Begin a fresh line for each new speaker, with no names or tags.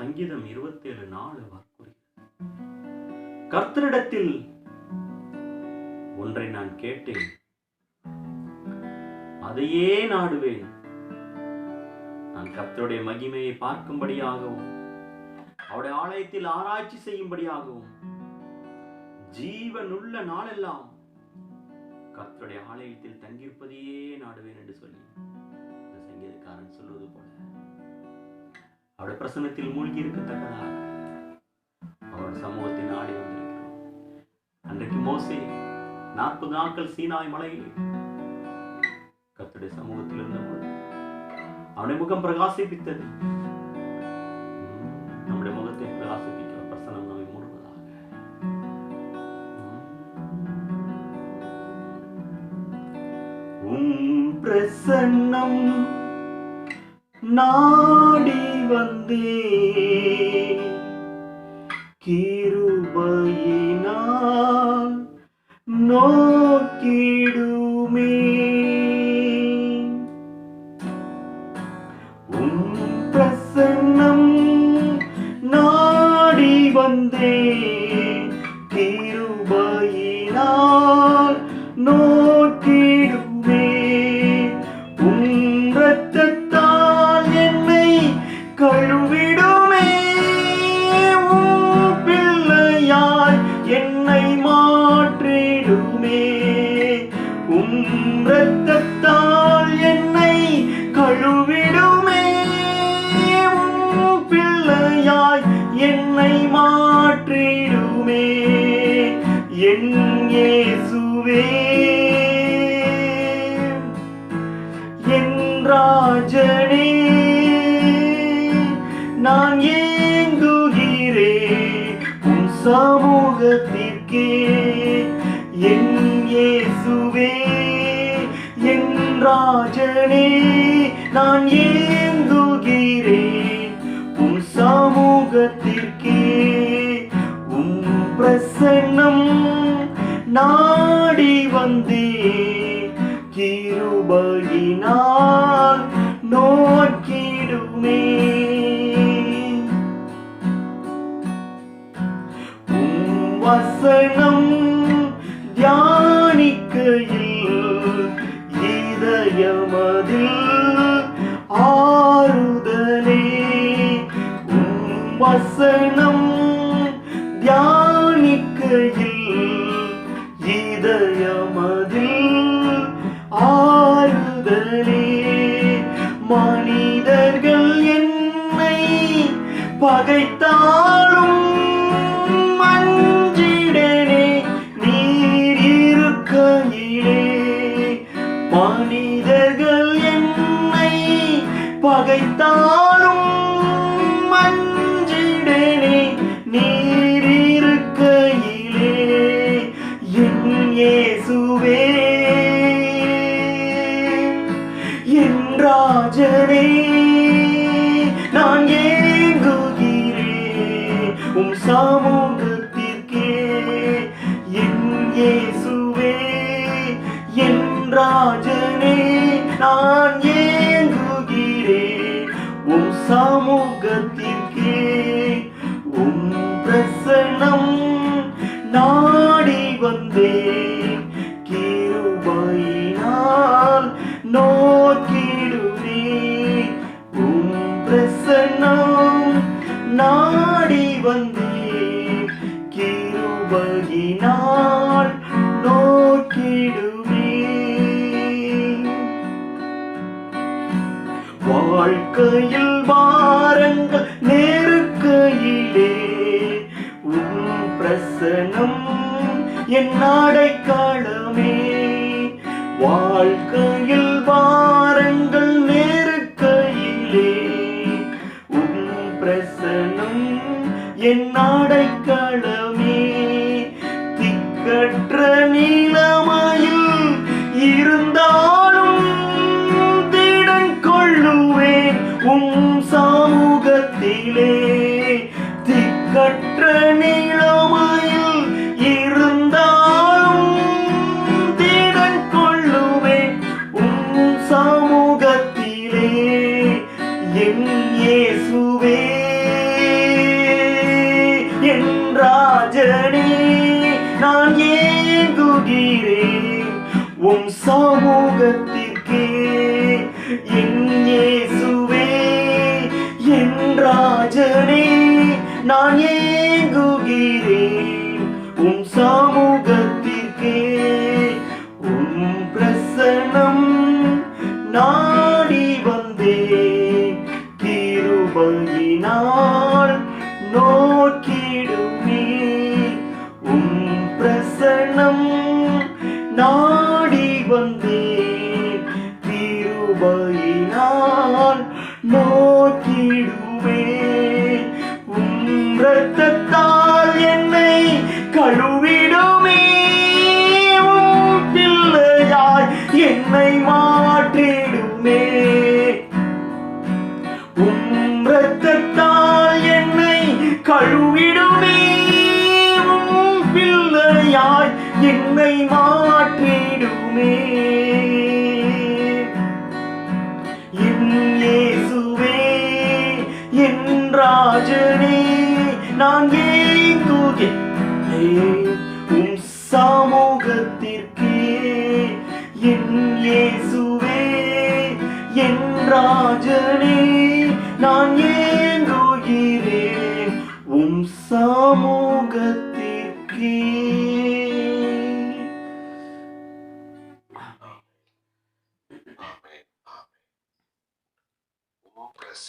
சங்கீதம் 27:4 வாக்குறுகிறது. கர்த்தரிடத்தில் ஒன்றை நான் கேட்டேன், அதையே நாடுவேன். நான் கர்த்தருடைய மகிமையை பார்க்கும்படியாகவும் அவருடைய ஆலயத்தில் ஆராய்ச்சி செய்யும்படியாகவும் ஜீவனுள்ள நாளெல்லாம் கர்த்தருடைய ஆலயத்தில் தங்கியிருப்பதையே நாடுவேன் என்று சொல்லி இந்த சங்கீதக்காரன் சொல்வது போல அவருடைய பிரசன்னத்தில் மூழ்கி இருக்கத்தக்கதாக அவருடைய சமூகத்தை நாடி வந்திருக்கிறோம். அன்றைக்கு மோசே 40 நாட்கள் சீனாய் மலையில் கர்த்தருடைய சமூகத்தில் இருந்தபோது அவனுடைய முகம் பிரகாசிப்பித்தது. நம்முடைய முகத்தை பிரகாசிப்பிக்கிற பிரசன்னம் நம்மை மூடுவதாக. பிரசன்னம் நாடி வந்தே கிருபையினால் நோக்கிடுமே. பிரசன்னம் நாடி வந்தே கிருபையினால் நோக்கிடுமே. இரத்தத்தால் என்னை கழுவிடுமே. பிள்ளையாய் என்னை மாற்றிடுமே. இரத்தத்தால் என்னை கழுவிடுமே. பிள்ளையாய் என்னை மாற்றிடுமே. என் இயேசுவே என் ராஜனே, நான் ஏங்குகிறேன் உன் சமூகத்திற்கே. என் இயேசுவே என் ராஜனே, நான் ஏங்குகிறேன் உன் சமூகத்திற்கே. உன் பிரசன்னம் நாடி வந்தே கிருபையினால் நோக்கிடுமே. வசனம் தியானிக்கையில் இதயமதில் ஆறுதலே. வசனம் தியானிக்கையில் இதயமதில் ஆறுதலே. மனிதர்கள் என்னை பகைத்தாலும் மஞ்சிடனே நீர் இருக்கையிலே. மனிதர்கள் என்னை பகைத்தாலும் மஞ்சிடனே நீர் இருக்கையிலே. என் இயேசுவே என் ராஜனே, நான் ஏங்குகிறேன் உம் சமூகத்திற்கே. என் இயேசுவே என் ராஜனே, நான் ஏங்குகிறேன் உம் சமூகத்திற்கே. உம் பிரசன்னம் நாடி வந்தேன் கிருபையினால் நோக்கிடுமே. உம் பிரசன்னம் நாடி வந்தேன் கிருபையினால் நோக்கிடுமே. வாழ்க்கையில் வாரங்கள் நெருக்கையிலே உம் பிரசன்னம் என் அடைக்கலமே. வாழ்க்கையில் வாரங்கள் நெருக்கையிலே உம் பிரசன்னம் என் அடைக்கலமே. திக்கற்ற நிலைமையில் இருந்தாலும் திடன் கொள்ளுவேன் உம் சமூகத்திலே. திக்கற்ற நிலைமையில் இருந்தாலும் திடன் கொள்ளுவேன் உம் நான் ஏங்குகிறேன் உம் சமூகத்திற்கே. உம் பிரசனம் நாடி வந்தேன் கிருபையினால் நோக்கிடுமே. உம் பிரசனம் நாடி வந்தேன் கிருபையினால் நோக்கிடுமே. உம் இரத்தத்தால் என்னை கழுவிடுமே. உம் பிள்ளையாய் என்னை மாற்றிடுமே. உம் இரத்தத்தால் என்னை கழுவிடுமே. உம் பிள்ளையாய் என்னை மாற்றிடுமே. என் இயேசுவே என் ராஜனே, நான் ஏங்குகிறேன் உம் சமூகத்திற்கே. என் இயேசுவே என் ராஜனே, நான் ஏங்குகிறேன் உம்